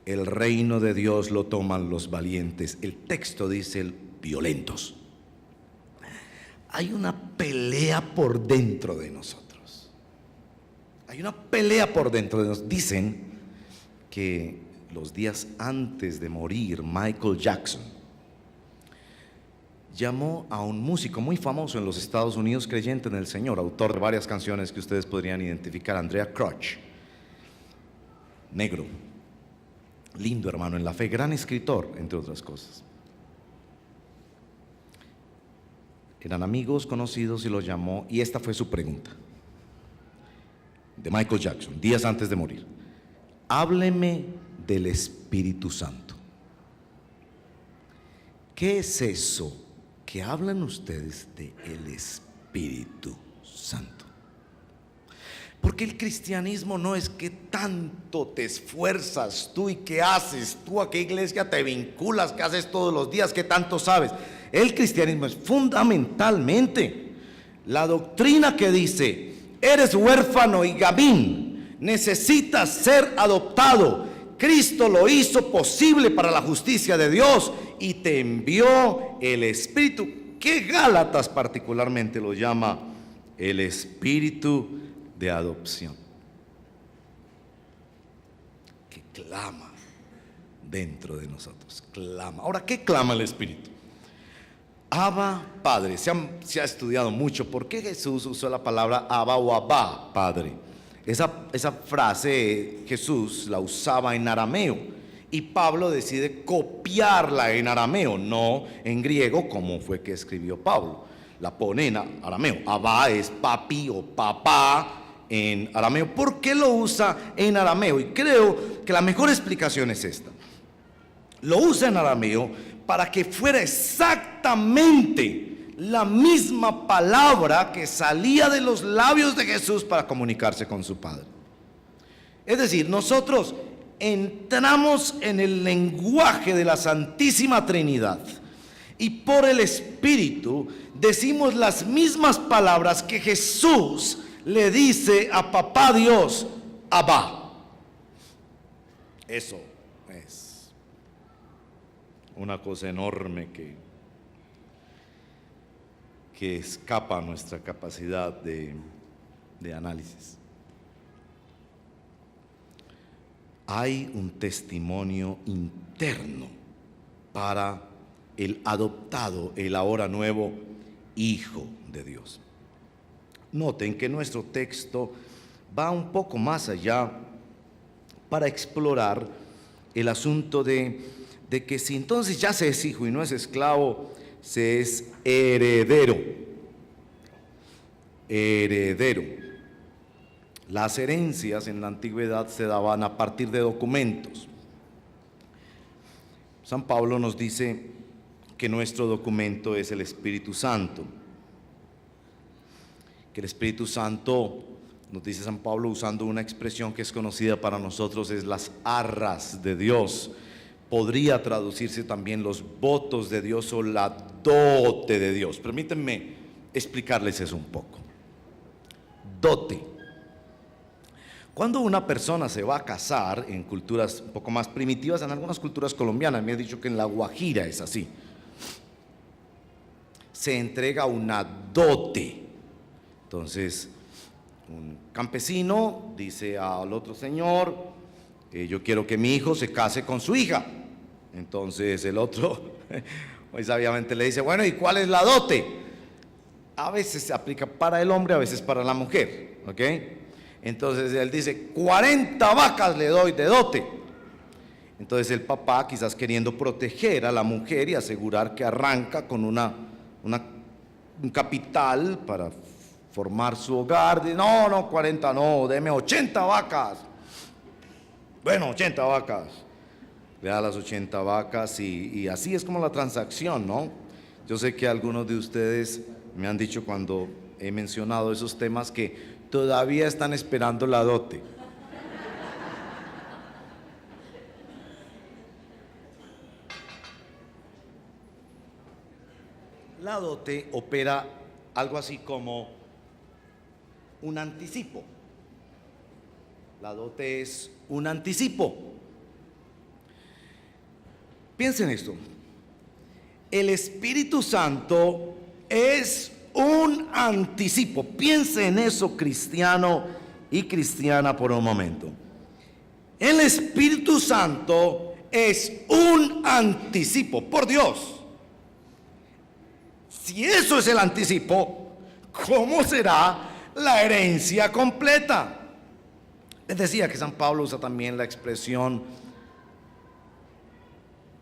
El reino de Dios lo toman los valientes. El texto dice violentos. Hay una pelea por dentro de nosotros. Hay una pelea por dentro de nosotros. Dicen que los días antes de morir, Michael Jackson llamó a un músico muy famoso en los Estados Unidos, creyente en el Señor, autor de varias canciones que ustedes podrían identificar, Andrea Crouch, negro, lindo hermano en la fe, gran escritor, entre otras cosas. Eran amigos, conocidos, y lo llamó, y esta fue su pregunta de Michael Jackson, días antes de morir: hábleme del Espíritu Santo. ¿Qué es eso que hablan ustedes de el Espíritu Santo? Porque el cristianismo no es que tanto te esfuerzas tú y qué haces tú, a qué iglesia te vinculas, qué haces todos los días, qué tanto sabes. El cristianismo es fundamentalmente la doctrina que dice: eres huérfano y gamín, necesitas ser adoptado. Cristo lo hizo posible para la justicia de Dios y te envió el Espíritu, que Gálatas particularmente lo llama el Espíritu de adopción, que clama dentro de nosotros, clama. Ahora, ¿qué clama el Espíritu? Abba, Padre. Se ha estudiado mucho por qué Jesús usó la palabra Abba o Abba, Padre. Esa frase Jesús la usaba en arameo y Pablo decide copiarla en arameo, no en griego como fue que escribió Pablo. La pone en arameo. Abba es papi o papá en arameo. ¿Por qué lo usa en arameo? Y creo que la mejor explicación es esta. Lo usa en arameo para que fuera exactamente la misma palabra que salía de los labios de Jesús para comunicarse con su Padre. Es decir, nosotros entramos en el lenguaje de la Santísima Trinidad y por el Espíritu decimos las mismas palabras que Jesús le dice a Papá Dios, Abba. Eso es una cosa enorme que escapa a nuestra capacidad de análisis. Hay un testimonio interno para el adoptado, el ahora nuevo Hijo de Dios. Noten que nuestro texto va un poco más allá para explorar el asunto de que si entonces ya se es hijo y no es esclavo, se es heredero. Heredero. Las herencias en la antigüedad se daban a partir de documentos. San Pablo nos dice que nuestro documento es el Espíritu Santo. Que el Espíritu Santo, nos dice San Pablo usando una expresión que es conocida para nosotros, es las arras de Dios. Podría traducirse también los votos de Dios o la dote de Dios. Permítanme explicarles eso un poco. Dote. Cuando una persona se va a casar en culturas un poco más primitivas, en algunas culturas colombianas, me ha dicho que en La Guajira es así, se entrega una dote. Entonces, un campesino dice al otro señor, yo quiero que mi hijo se case con su hija. Entonces el otro, muy sabiamente le dice, bueno, ¿y cuál es la dote? A veces se aplica para el hombre, a veces para la mujer, ¿ok? Entonces él dice, 40 vacas le doy de dote. Entonces el papá, quizás queriendo proteger a la mujer y asegurar que arranca con un capital para formar su hogar, dice, no, 40 no, deme 80 vacas. Bueno, 80 vacas. Le da las 80 vacas y así es como la transacción, ¿no? Yo sé que algunos de ustedes me han dicho cuando he mencionado esos temas que todavía están esperando la dote. La dote opera algo así como un anticipo. La dote es un anticipo. Piensen esto. El Espíritu Santo es un anticipo. Piensen en eso, cristiano y cristiana, por un momento. El Espíritu Santo es un anticipo, por Dios. Si eso es el anticipo, ¿cómo será la herencia completa? Les decía que San Pablo usa también la expresión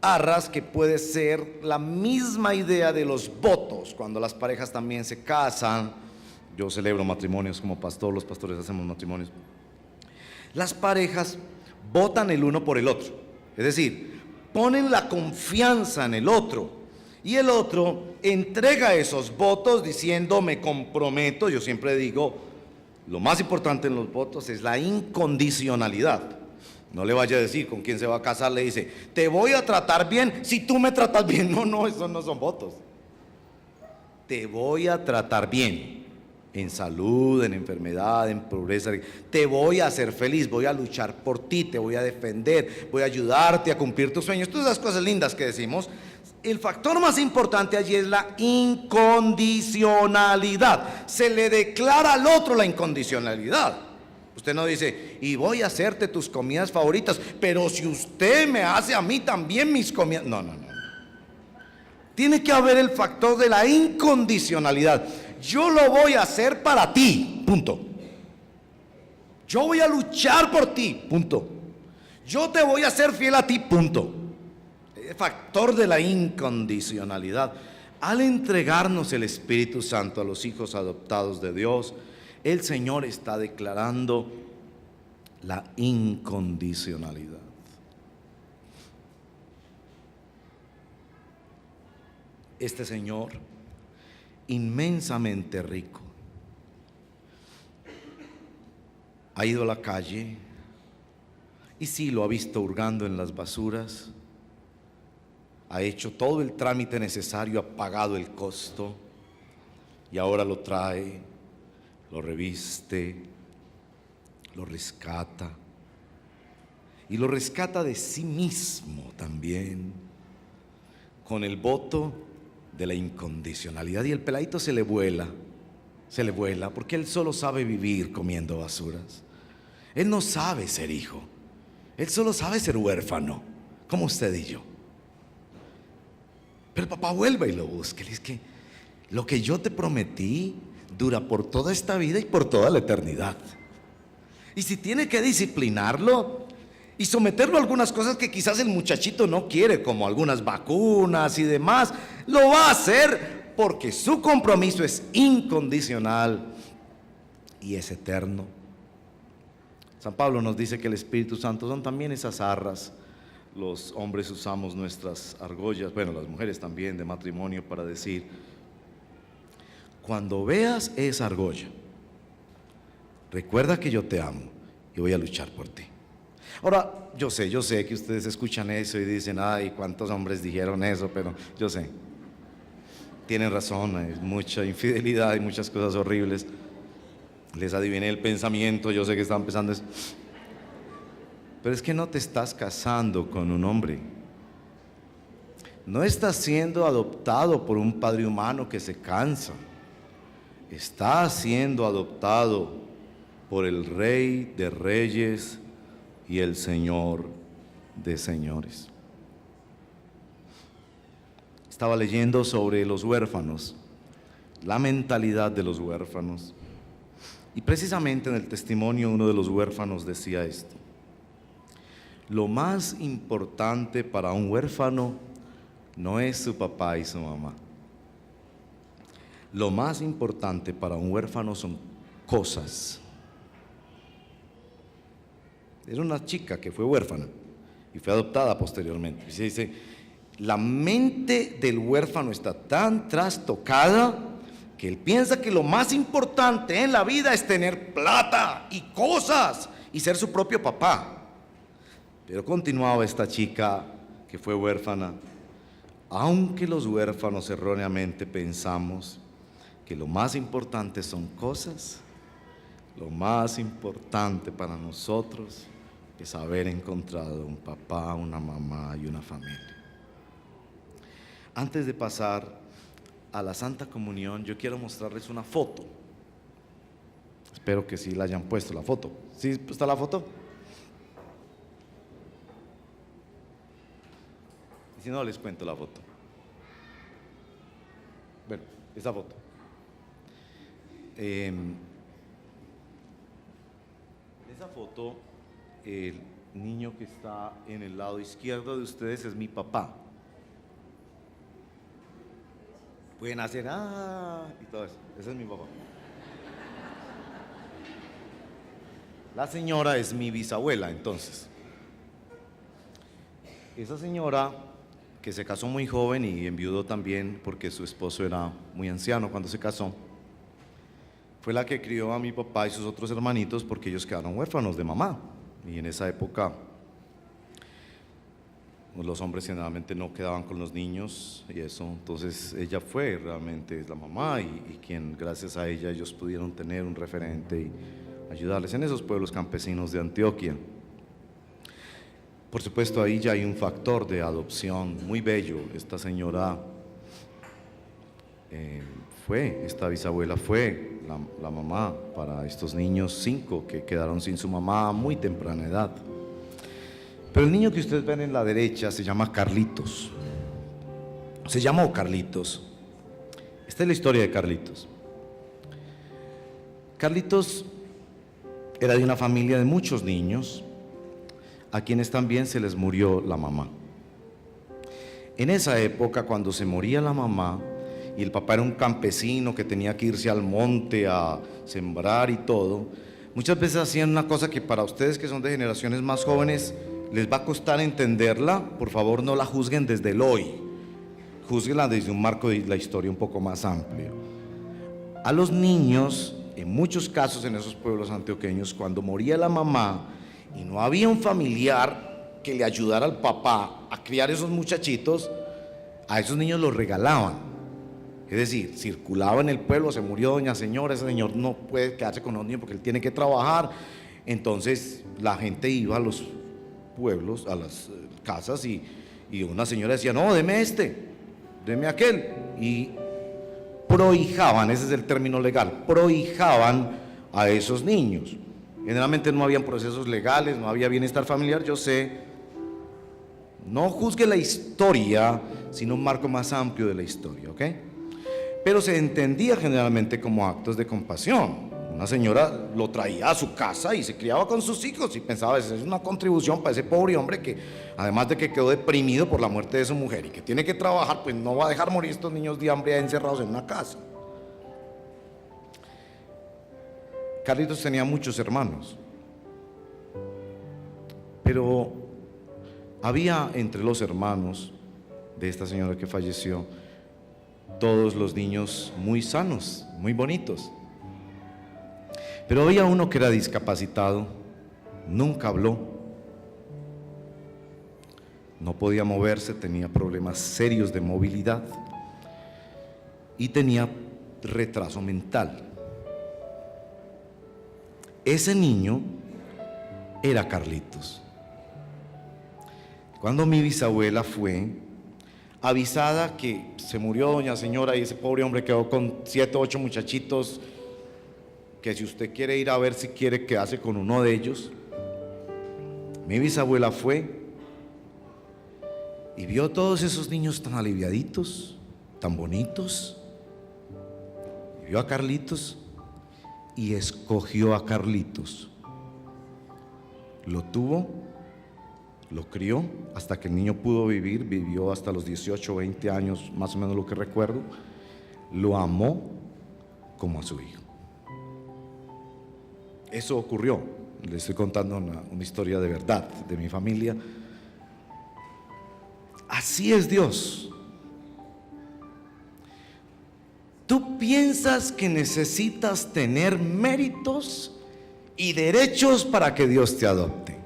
arras, que puede ser la misma idea de los votos, cuando las parejas también se casan. Yo celebro matrimonios como pastor, los pastores hacemos matrimonios. Las parejas votan el uno por el otro, es decir, ponen la confianza en el otro y el otro entrega esos votos diciendo me comprometo. Yo siempre digo, lo más importante en los votos es la incondicionalidad. No le vaya a decir con quién se va a casar, le dice, te voy a tratar bien si tú me tratas bien. No, esos no son votos. Te voy a tratar bien, en salud, en enfermedad, en pobreza. Te voy a hacer feliz, voy a luchar por ti, te voy a defender, voy a ayudarte a cumplir tus sueños. Todas esas cosas lindas que decimos. El factor más importante allí es la incondicionalidad. Se le declara al otro la incondicionalidad. Usted no dice, y voy a hacerte tus comidas favoritas, pero si usted me hace a mí también mis comidas. No. Tiene que haber el factor de la incondicionalidad. Yo lo voy a hacer para ti, punto. Yo voy a luchar por ti, punto. Yo te voy a ser fiel a ti, punto. El factor de la incondicionalidad. Al entregarnos el Espíritu Santo a los hijos adoptados de Dios, el Señor está declarando la incondicionalidad. Este Señor, inmensamente rico, ha ido a la calle y sí lo ha visto hurgando en las basuras, ha hecho todo el trámite necesario, ha pagado el costo y ahora lo trae, lo reviste, lo rescata y lo rescata de sí mismo también, con el voto de la incondicionalidad. Y el peladito se le vuela, porque él solo sabe vivir comiendo basuras. Él no sabe ser hijo, él solo sabe ser huérfano, como usted y yo. Pero el papá vuelve y lo busca. Le dice que lo que yo te prometí dura por toda esta vida y por toda la eternidad. Y si tiene que disciplinarlo y someterlo a algunas cosas que quizás el muchachito no quiere, como algunas vacunas y demás, lo va a hacer porque su compromiso es incondicional y es eterno. San Pablo nos dice que el Espíritu Santo son también esas arras. Los hombres usamos nuestras argollas, bueno, las mujeres también, de matrimonio, para decir: cuando veas esa argolla, recuerda que yo te amo y voy a luchar por ti. Ahora, yo sé que ustedes escuchan eso y dicen: ay, cuántos hombres dijeron eso, pero yo sé, tienen razón, hay mucha infidelidad y muchas cosas horribles. Les adiviné el pensamiento, yo sé que están pensando eso. Pero es que no te estás casando con un hombre, no estás siendo adoptado por un padre humano que se cansa, estás siendo adoptado por el Rey de Reyes y el Señor de Señores. Estaba leyendo sobre los huérfanos, la mentalidad de los huérfanos, y precisamente en el testimonio uno de los huérfanos decía esto: lo más importante para un huérfano no es su papá y su mamá. Lo más importante para un huérfano son cosas. Era una chica que fue huérfana y fue adoptada posteriormente. Y se dice: la mente del huérfano está tan trastocada que él piensa que lo más importante en la vida es tener plata y cosas y ser su propio papá. Pero continuaba esta chica que fue huérfana: aunque los huérfanos erróneamente pensamos que lo más importante son cosas, lo más importante para nosotros es haber encontrado un papá, una mamá y una familia. Antes de pasar a la Santa Comunión, yo quiero mostrarles una foto. Espero que sí la hayan puesto, la foto. ¿Sí está la foto? Y si no, les cuento la foto. Bueno, esa foto. Esa foto, el niño que está en el lado izquierdo de ustedes es mi papá. Pueden hacer y todo eso. Ese es mi papá. La señora es mi bisabuela, entonces. Esa señora, que se casó muy joven y enviudó también porque su esposo era muy anciano cuando se casó, fue la que crió a mi papá y sus otros hermanitos, porque ellos quedaron huérfanos de mamá. Y en esa época los hombres generalmente no quedaban con los niños y eso. Entonces ella fue realmente la mamá y quien, gracias a ella, ellos pudieron tener un referente y ayudarles en esos pueblos campesinos de Antioquia. Por supuesto, ahí ya hay un factor de adopción muy bello. Esta señora esta bisabuela fue la mamá para estos niños 5 que quedaron sin su mamá a muy temprana edad. Pero el niño que ustedes ven en la derecha se llama Carlitos. Se llamó Carlitos. Esta es la historia de Carlitos. Carlitos era de una familia de muchos niños, a quienes también se les murió la mamá. En esa época, cuando se moría la mamá, y el papá era un campesino que tenía que irse al monte a sembrar y todo, muchas veces hacían una cosa que para ustedes que son de generaciones más jóvenes les va a costar entenderla. Por favor, no la juzguen desde el hoy, júzguenla desde un marco de la historia un poco más amplio. A los niños, en muchos casos en esos pueblos antioqueños, cuando moría la mamá y no había un familiar que le ayudara al papá a criar esos muchachitos, a esos niños los regalaban. Es decir, circulaba en el pueblo, se murió doña señora, ese señor no puede quedarse con los niños porque él tiene que trabajar. Entonces la gente iba a los pueblos, a las casas, y una señora decía: no, deme deme aquel, y prohijaban, ese es el término legal, prohijaban a esos niños. Generalmente no habían procesos legales, no había bienestar familiar, yo sé. No juzgue la historia, sino un marco más amplio de la historia, ¿ok? Pero se entendía generalmente como actos de compasión. Una señora lo traía a su casa y se criaba con sus hijos y pensaba: es una contribución para ese pobre hombre que, además de que quedó deprimido por la muerte de su mujer y que tiene que trabajar, pues no va a dejar morir estos niños de hambre encerrados en una casa. Carlitos tenía muchos hermanos, pero había entre los hermanos de esta señora que falleció todos los niños muy sanos, muy bonitos. Pero había uno que era discapacitado, nunca habló, no podía moverse, tenía problemas serios de movilidad y tenía retraso mental. Ese niño era Carlitos. Cuando mi bisabuela fue avisada que se murió doña señora y ese pobre hombre quedó con 7 o 8 muchachitos, que si usted quiere ir a ver si quiere quedarse con uno de ellos, mi bisabuela fue y vio todos esos niños tan aliviaditos, tan bonitos, y vio a Carlitos y escogió a Carlitos. Lo tuvo, lo crió hasta que el niño pudo vivir, vivió hasta los 18 o 20 años, más o menos lo que recuerdo. Lo amó como a su hijo. Eso ocurrió. Le estoy contando una historia de verdad, de mi familia. Así es Dios. Tú piensas que necesitas tener méritos y derechos para que Dios te adopte.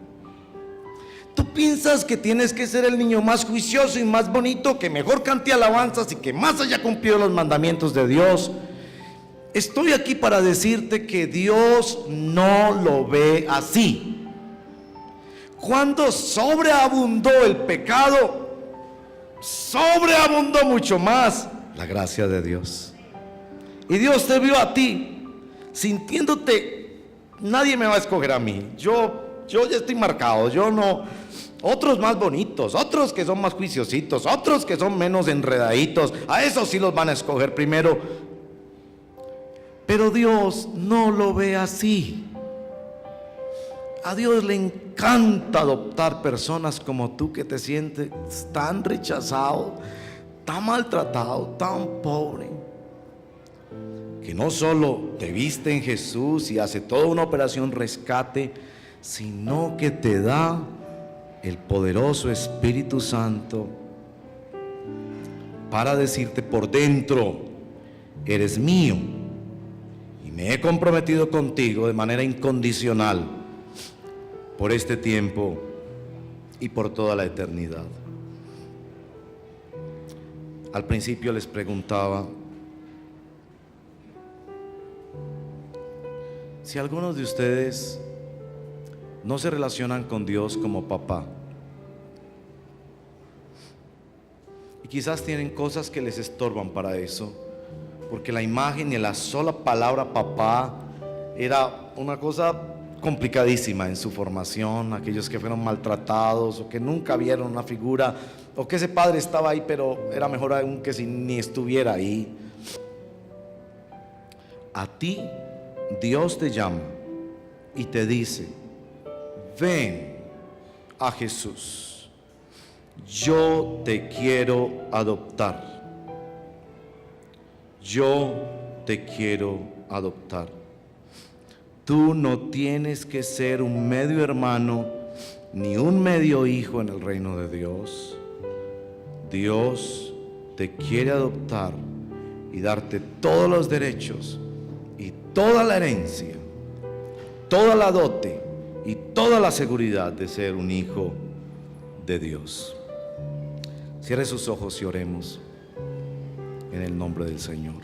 Tú piensas que tienes que ser el niño más juicioso y más bonito, que mejor cante alabanzas y que más haya cumplido los mandamientos de Dios. Estoy aquí para decirte que Dios no lo ve así. Cuando sobreabundó el pecado, sobreabundó mucho más la gracia de Dios. Y Dios te vio a ti, sintiéndote: nadie me va a escoger a mí, yo ya estoy marcado, yo no. Otros más bonitos, otros que son más juiciositos, otros que son menos enredaditos, a esos sí los van a escoger primero. Pero Dios no lo ve así. A Dios le encanta adoptar personas como tú, que te sientes tan rechazado, tan maltratado, tan pobre, que no solo te viste en Jesús y hace toda una operación rescate, sino que te da el poderoso Espíritu Santo para decirte por dentro: eres mío y me he comprometido contigo de manera incondicional por este tiempo y por toda la eternidad. Al principio les preguntaba si algunos de ustedes no se relacionan con Dios como papá, y quizás tienen cosas que les estorban para eso, porque la imagen y la sola palabra papá era una cosa complicadísima en su formación. Aquellos que fueron maltratados o que nunca vieron una figura, o que ese padre estaba ahí pero era mejor aún que si ni estuviera ahí. A ti Dios te llama y te dice: ven a Jesús, yo te quiero adoptar. Yo te quiero adoptar. Tú no tienes que ser un medio hermano ni un medio hijo en el reino de Dios. Dios te quiere adoptar y darte todos los derechos y toda la herencia, toda la dote y toda la seguridad de ser un hijo de Dios. Cierre sus ojos y oremos en el nombre del Señor.